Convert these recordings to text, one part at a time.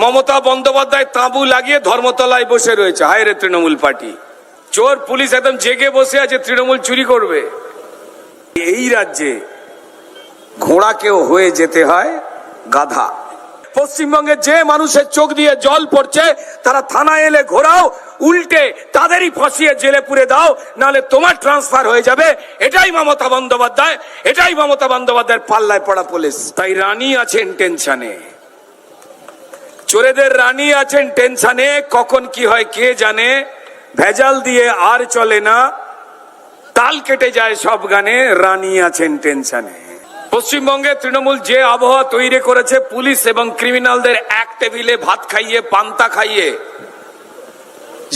মমতা বন্দ্যোপাধ্যায় তাঁবু লাগিয়ে ধর্মতলায় বসে রয়েছে। হায় রে তৃণমূল পার্টি, চোর পুলিশ একদম জেগে বসে আছে, তৃণমূল চুরি করবে। এই রাজ্যে ঘোড়াকেও হয়ে যেতে হয় গাধা। পশ্চিমবঙ্গে যে মানুষের চোখ দিয়ে জল পড়ছে তারা থানায় এলে ঘোরাও, উল্টে তাদেরই ফাঁসিয়ে জেলে পুরে দাও, নাহলে তোমার ট্রান্সফার হয়ে যাবে। এটাই মমতা বন্দ্যোপাধ্যায়, এটাই মমতা বন্দ্যোপাধ্যায়ের পাল্লায় পড়া পুলিশ। তাই রানী আছেন টেনশনে, চোরেদের রানী আছেন টেনশনে, কখন কি হয় কে জানে। ভেজাল দিয়ে আর চলে না, তাল কেটে যায় সব গানে, রানী আছেন টেনশনে। পশ্চিমবঙ্গে তৃণমূল যে আবহাওয়া তৈরি করেছে, পুলিশ এবং ক্রিমিনালদের এক টেবিলে ভাত খাইয়ে পান্তা খাইয়ে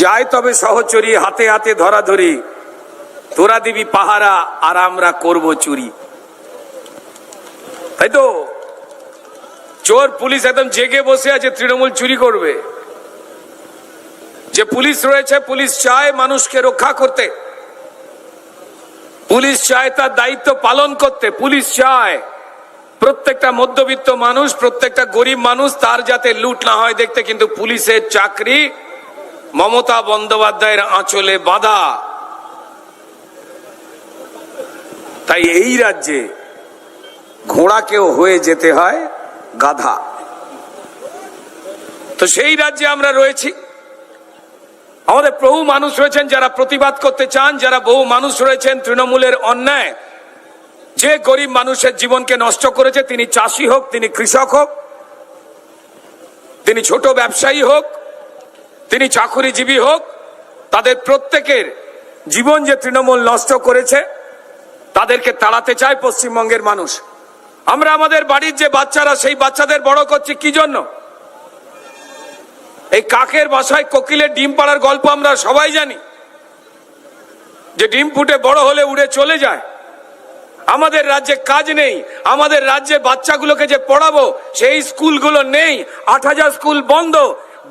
যায় তবে সহচরী, হাতে হাতে ধরাধরি, তোরা দিবি পাহারা আর আমরা করব চুরি। তাই তো চোর পুলিশ একদম জেগে বসে আছে, তৃণমূল চুরি করবে। যে পুলিশ রয়েছে, পুলিশ চায় মানুষকে রক্ষা করতে, পুলিশ চায় তার দায়িত্ব পালন করতে, পুলিশ চায় প্রত্যেকটা মধ্যবিত্ত মানুষ, প্রত্যেকটা গরিব মানুষ তার যাতে লুট না হয় দেখতে। কিন্তু পুলিশের চাকরি মমতা বন্দ্যোপাধ্যায়ের আঁচলে বাঁধা। তাই এই রাজ্যে ঘোড়াকেও হয়ে যেতে হয় গাধা। তো সেই রাজ্যে আমরা রয়েছি। আমাদের বহু মানুষ রয়েছেন যারা প্রতিবাদ করতে চান, যারা বহু মানুষ রয়েছেন তৃণমূলের অন্যায়, যে গরিব মানুষের জীবনকে নষ্ট করেছে, তিনি চাষি হোক, তিনি কৃষক হোক, তিনি ছোট ব্যবসায়ী হোক, তিনি চাকুরিজীবী হোক, তাদের প্রত্যেকের জীবন যে তৃণমূল নষ্ট করেছে তাদেরকে তাড়াতে চায় পশ্চিমবঙ্গের মানুষ। আমরা আমাদের বাড়ির যে বাচ্চারা, সেই বাচ্চাদের বড় করছি কি জন্য? এই কাকের বাসায় কোকিলের ডিম পাড়ার গল্প আমরা সবাই জানি, যে ডিম ফুটে বড় হলে উড়ে চলে যায়। আমাদের রাজ্যে কাজ নেই, আমাদের রাজ্যে বাচ্চাগুলোকে যে পড়াবো সেই স্কুলগুলো নেই, ৮,০০০ স্কুল বন্ধ,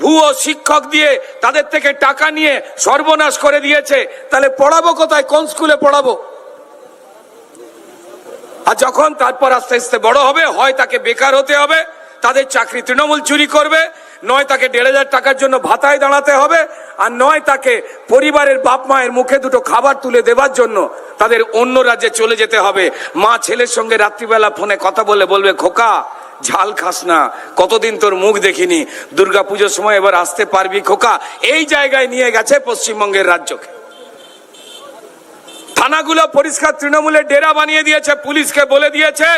ভুয়ো শিক্ষক দিয়ে তাদের থেকে টাকা নিয়ে সর্বনাশ করে দিয়েছে। তাহলে পড়াবো কোথায়, কোন স্কুলে পড়াবো? আর যখন তারপর আস্তে আস্তে বড় হবে, হয় তাকে বেকার হতে হবে, তাদের চাকরি তৃণমূল চুরি করবে, নয় তাকে ১,৫০০ টাকার জন্য ভাতায় দাঁড়াতে হবে, আর নয় তাকে পরিবারের বাপ মায়ের মুখে দুটো খাবার তুলে দেওয়ার জন্য তাদের অন্য রাজ্যে চলে যেতে হবে। মা ছেলের সঙ্গে রাত্রিবেলা ফোনে কথা বলে বলবে, খোকা ঝাল খাস না, কতদিন তোর মুখ দেখিনি, দুর্গাপুজোর সময় এবার আসতে পারবি খোকা। এই জায়গায় নিয়ে গেছে পশ্চিমবঙ্গের রাজ্যকে। থানাগুলো পরিষ্কার তৃণমূলের ডেরা বানিয়ে দিয়েছে, পুলিশকে বলে দিয়েছে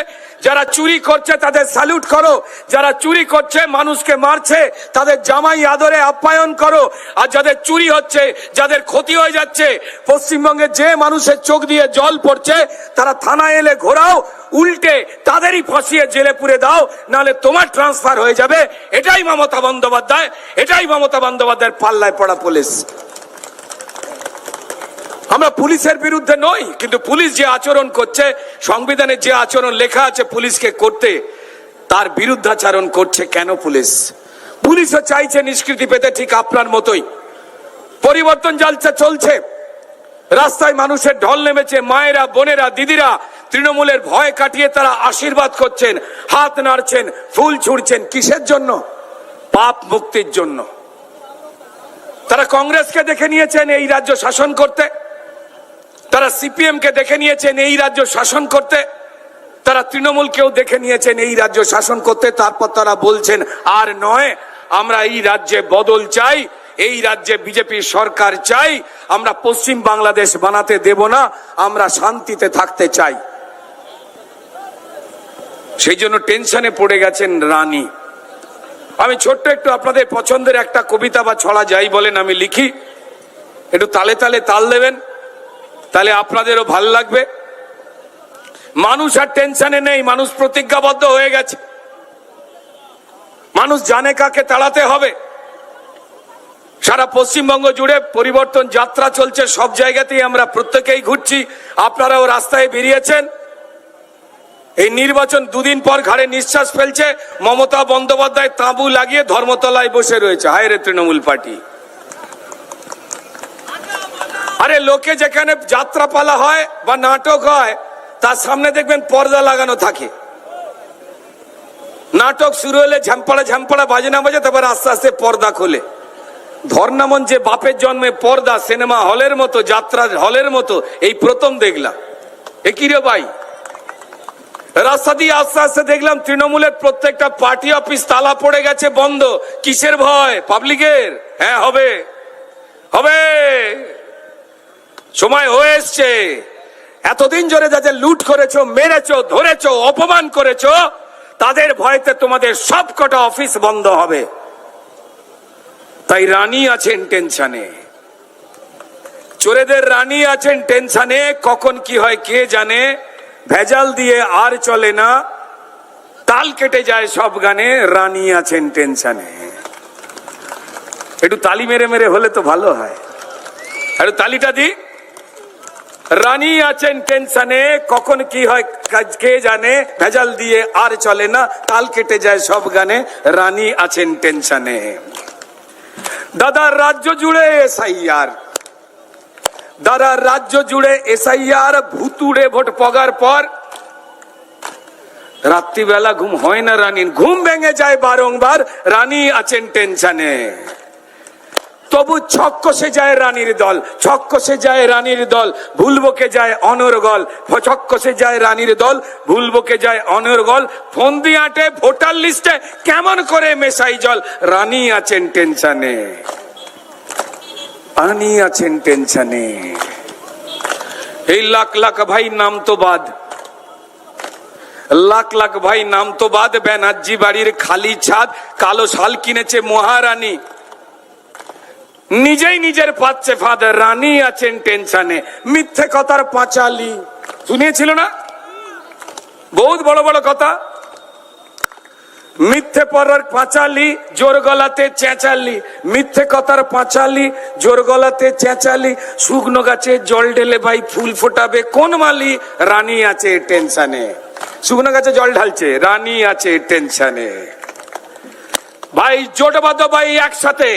যারা চুরি করছে তাদের স্যালুট করো, যারা চুরি করছে মানুষকে মারছে তাদের জামাই আদরে আপ্যায়ন করো, আর যাদের চুরি হচ্ছে, যাদের ক্ষতি হয়ে যাচ্ছে, পশ্চিমবঙ্গে যে মানুষের চোখ দিয়ে জল পড়ছে তারা থানায় এলে ঘোরাও, উল্টে তাদেরই ফাঁসিয়ে জেলে পুরে দাও, নাহলে তোমার ট্রান্সফার হয়ে যাবে। এটাই মমতা বন্দ্যোপাধ্যায়, এটাই মমতা বন্দ্যোপাধ্যায়ের পাল্লায় পড়া পুলিশ। আমরা পুলিশের বিরুদ্ধে নই, কিন্তু পুলিশ যে আচরণ করছে, সংবিধানে যে আচরণ লেখা আছে পুলিশকে করতে, তার বিরুদ্ধাচরণ করছে কেন পুলিশ? পুলিশও চাইছে নিষ্কৃতি পেতে, ঠিক আপনার মতোই। পরিবর্তন জালসা চলছে, রাস্তায় মানুষের ঢল নেমেছে, মায়েরা, বোনেরা, দিদিরা তৃণমূলের ভয় কাটিয়ে তারা আশীর্বাদ করছেন, হাত নাড়ছেন, ফুল ছুঁড়ছেন। কিসের জন্য? পাপ মুক্তির জন্য। তারা কংগ্রেসকে দেখে নিয়েছেন এই রাজ্য শাসন করতে, তারা সিপিএম কে দেখে নিয়েছেন এই রাজ্য শাসন করতে, তারা তৃণমূলকেও দেখে নিয়েছেন এই রাজ্য শাসন করতে। তারপর তারা বলছেন আর নয়, আমরা এই রাজ্যে বদল চাই, এই রাজ্যে বিজেপির সরকার চাই, আমরা পশ্চিম বাংলাদেশ বানাতে দেব না, আমরা শান্তিতে থাকতে চাই। সেই জন্য টেনশনে পড়ে গেছেন রানী। আমি ছোট্ট একটু আপনাদের পছন্দের একটা কবিতা বা ছড়া যাই বলেন আমি লিখি, একটু তালে তালে তাল দেবেন, তাহলে আপনাদেরও ভাল লাগবে। মানুষ আর টেনশনে নেই, মানুষ প্রতিজ্ঞাবদ্ধ হয়ে গেছে, মানুষ জানে কাকে তাড়াতে হবে। সারা পশ্চিমবঙ্গ জুড়ে পরিবর্তন যাত্রা চলছে, সব জায়গাতেই আমরা প্রত্যেকেই ঘুরছি, আপনারাও রাস্তায় বেরিয়েছেন। এই নির্বাচন দুদিন পর ঘাড়ে নিঃশ্বাস ফেলছে, মমতা বন্দ্যোপাধ্যায় তাঁবু লাগিয়ে ধর্মতলায় বসে রয়েছে। হায় রে তৃণমূল পার্টি। আরে লোকে যেখানে যাত্রাপালা হয় বা নাটক হয় তার সামনে দেখবেন পর্দা লাগানো থাকে, নাটক শুরু হলে ঝাম্পাড়া ঝাম্পাড়া বাজে না বাজে, তারপর আস্তে আস্তে পর্দা খোলে। ধর্ণা মঞ্চে বাপের জন্মে পর্দা, সিনেমা হলের মতো, যাত্রা হলের মতো এই প্রথম দেখলাম। এ কি রে ভাই? রাস্তা দিয়ে আস্তে আস্তে দেখলাম তৃণমূলের প্রত্যেকটা পার্টি অফিস তালা পড়ে গেছে, বন্ধ। কিসের ভয়? পাবলিকের। হ্যাঁ, হবে হবে, সময় হয়ে এসছে। এতদিন ধরে যাদের লুট করেছো, মেরেছো, ধরেছো, অপমান করেছো, তাদের ভয়তে তোমাদের সব কটা অফিস বন্ধ হবে। তাই রানী আছেন টেনশনে, চোরেদের রানী আছেন টেনশনে। কখন কি হয় কে জানে। ভেজাল দিয়ে আর চলে না, তাল কেটে যায় সব গানে। রানী আছেন টেনশনে। একটু তালি মেরে মেরে হলে তো ভালো হয়। একটু তালিটা দি। রানী আছেন টেনশনে, কখন কি হয় কে জানে। ভেজাল দিয়ে আর চলে না, তাল কেটে যায় সব গানে। রানী আছেন টেনশনে। দাদা রাজ্য জুড়ে এসআইআর, দাদা রাজ্য জুড়ে এসআইআর। ভুতুড়ে ভোট পগার পর রাত্রিবেলা ঘুম হয় না রানীর, ঘুম ভেঙে যায় বারংবার। রানী আছেন টেনশনে। তবু ছক কষে যায় রানীর দল, ছক কষে যায় রানীর দল, ভুলবকে যায় অনর্গল। ছক কষে যায় রানীর দল, ভুলবকে যায় অনর্গল। ফোন দিয়ে আটে ভোটার লিস্টে কেমন করে মেশাই জল। রানী আছেন টেনশনে, রানী আছেন টেনশনে। এই লাখ লাখ ভাই নাম তো বাদ, লাখ লাখ ভাই নাম তো বাদ। ব্যানার্জি বাড়ির খালি ছাদ, কালো শাল কিনেছে মহারানী, নিজেই নিজের পাচ্ছে ফাঁদ। রানী আছেন টেনশনে। মিথ্যে কথার পাঁচালি শুনিয়েছিল না? বহুত বড় বড় কথা। মিথ্যে পরার পাঁচালি, জোর গলাতে চেঁচালি। মিথ্যে কথার পাঁচালি, জোর গলাতে চেঁচালি। শুকনো গাছে জল ঢেলে ভাই ফুল ফোটাবে কোন মালি। রানী আছে টেনশনে। শুকনো গাছে জল ঢালছে, রানী আছে টেনশনে। ভাই জোটবদ্ধ ভাই একসাথে,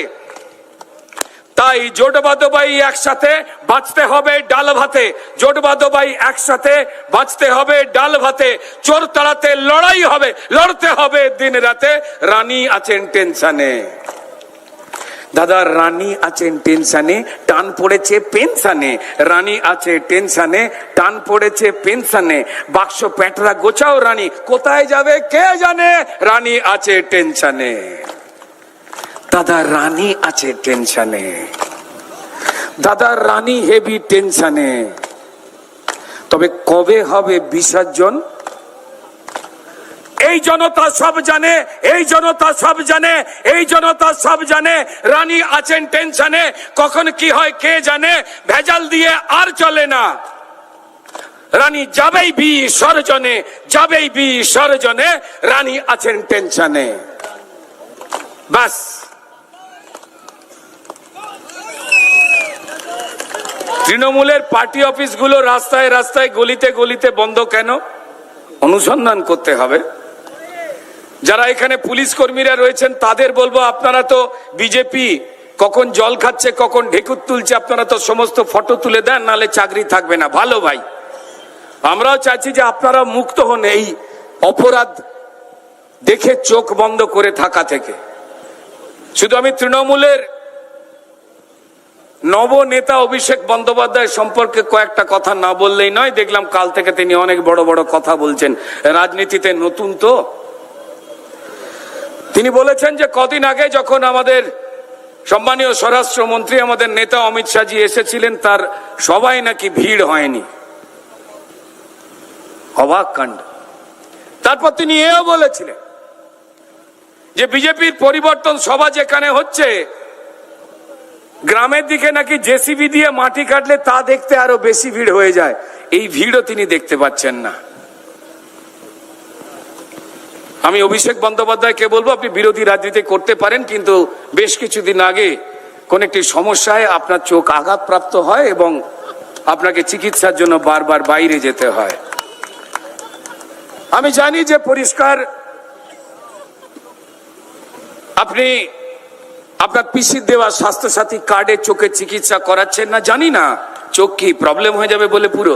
তাই জোটবদ্ধ ভাই একসাথে বাঁচতে হবে ডাল ভাতে। জোটবদ্ধ ভাই একসাথে বাঁচতে হবে ডাল ভাতে। চোর তাড়াতে লড়াই হবে, লড়তে হবে দিন রাতে। রানী আছেন টেনশনে। দাদা রানী আছেন টেনশনে, টান পড়েছে পেনশনে। রানী আছে টেনশনে, টান পড়েছে পেনশনে। বাক্স প্যাঁটরা গোছাও রানী, কোথায় যাবে কে জানে। রানী আছে টেনশনে। দাদা রানী আছে টেনশনে, দাদা রানী হেভি টেনশনে। তবে কবে হবে বিসর্জন? এই জনতা সব জানে, এই জনতা সব জানে, এই জনতা সব জানে। রানী আছেন টেনশনে, কখন কি হয় কে জানে। ভেজাল দিয়ে আর চলে না, রানী যাবেই বিসর্জনে, যাবেই বিসর্জনে। রানী আছেন টেনশনে। বাস। তৃণমূলের পার্টি অফিসগুলো রাস্তায় রাস্তায় গলিতে গলিতে বন্ধ কেন? অনুসন্ধান করতে হবে। যারা এখানে পুলিশ কর্মীরা রয়েছেন তাদের বলবো, আপনারা তো বিজেপি, কখন জল খাচ্ছে কখন ঢেকুর তুলছে, আপনারা তো সমস্ত ফটো তুলে দেন, নালে চাকরি থাকবে না। ভালো ভাই, আমরাও চাইছি যে আপনারা মুক্ত হন এই অপরাধ দেখে চোখ বন্ধ করে থাকা থেকে। শুধু আমি তৃণমূলের নব নেতা অভিষেক বন্দ্যোপাধ্যায় সম্পর্কে কয়েকটা কথা না বললেই নয়। দেখলাম কাল থেকে তিনি অনেক বড় বড় কথা বলছেন। রাজনীতিতে নতুন তো। তিনি বলেছেন যে কদিন আগে যখন আমাদের সম্মানীয় স্বরাষ্ট্রমন্ত্রী আমাদের নেতা অমিত শাহজি এসেছিলেন, তার সবাই নাকি ভিড় হয়নি। অবাক কাণ্ড। তারপর তিনি এও বলেছিলেন যে বিজেপির পরিবর্তন সভা যেখানে হচ্ছে, গ্রামের দিকে নাকি জেসিবি দিয়ে মাটি কাটলে তা দেখতে আরো বেশি ভিড় হয়ে যায়। এই ভিড়ও তিনি দেখতে পাচ্ছেন না। আমি অভিষেক বন্দ্যোপাধ্যায়কে বলবো, আপনি বিরোধী রাজনীতি করতে পারেন, কিন্তু বেশ কিছুদিন আগে কোন একটি সমস্যায় আপনার চোখ আঘাতপ্রাপ্ত হয় এবং আপনাকে চিকিৎসার জন্য বারবার বাইরে যেতে হয়। আমি জানি যে পরিষ্কার আপনি আপনার পিসির দেওয়া স্বাস্থ্যসাথী কার্ডে চোখের চিকিৎসা করাচ্ছেন না, জানি না। চোখ কি প্রবলেম হয়ে যাবে বলে পুরো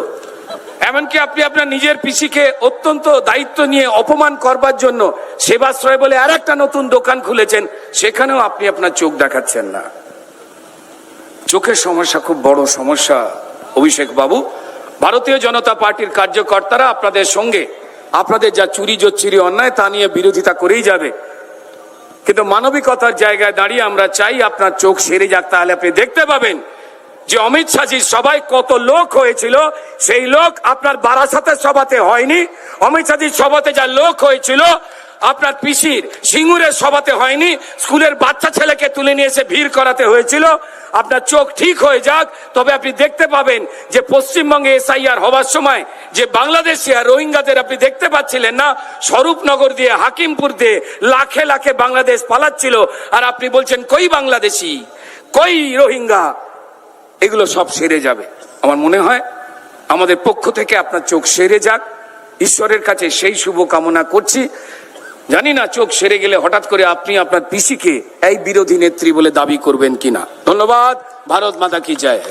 এমনকি আপনি আপনার নিজের পিসিকে অত্যন্ত দায়িত্ব নিয়ে অপমান করবার জন্য সেবাশ্রয় বলে আর একটা নতুন দোকান খুলেছেন, সেখানেও আপনি আপনার চোখ দেখাচ্ছেন না। চোখের সমস্যা খুব বড় সমস্যা অভিষেক বাবু। ভারতীয় জনতা পার্টির কার্যকর্তারা আপনাদের সঙ্গে আপনাদের যা চুরি জচ্চিরি অন্যায় তা নিয়ে বিরোধিতা করেই যাবে, কিন্তু মানবিকতার জায়গায় দাঁড়িয়ে আমরা চাই আপনার চোখ সেরে যাক। তাহলে আপনি দেখতে পাবেন যে অমিত শাহজির সবাই কত লোক হয়েছিল, সেই লোক আপনার বারাসাতের সভাতে হয়নি। অমিত শাহজির সভাতে যা লোক হয়েছিল আপনার পিসির সিঙ্গুরের সভাতে হয়নি। স্কুলের বাচ্চা ছেলেকে তুলে নিয়ে এসে ভিড় করাতে হয়েছিল। আপনার চোখ ঠিক হয়ে যাক, তবে আপনি দেখতে পাবেন যে পশ্চিমবঙ্গে এসআইআর হওয়ার সময় যে বাংলাদেশি আর রোহিঙ্গাদের আপনি দেখতে পাচ্ছিলেন না, স্বরূপনগর দিয়ে হাকিমপুর দিয়ে লাখে লাখে বাংলাদেশ পালাচ্ছিল, আর আপনি বলছেন কই বাংলাদেশি, কই রোহিঙ্গা। এগুলো সব সেরে যাবে। আমার মনে হয় আমাদের পক্ষ থেকে আপনার চোখ সেরে যাক, ঈশ্বরের কাছে সেই শুভ কামনা করছি। জানি না চোখ সেরে গেলে হঠাৎ করে আপনি আপনার পিসিকে এই বিরোধী নেত্রী বলে দাবি করবেন কিনা। ধন্যবাদ। ভারত মাতা কি জয়।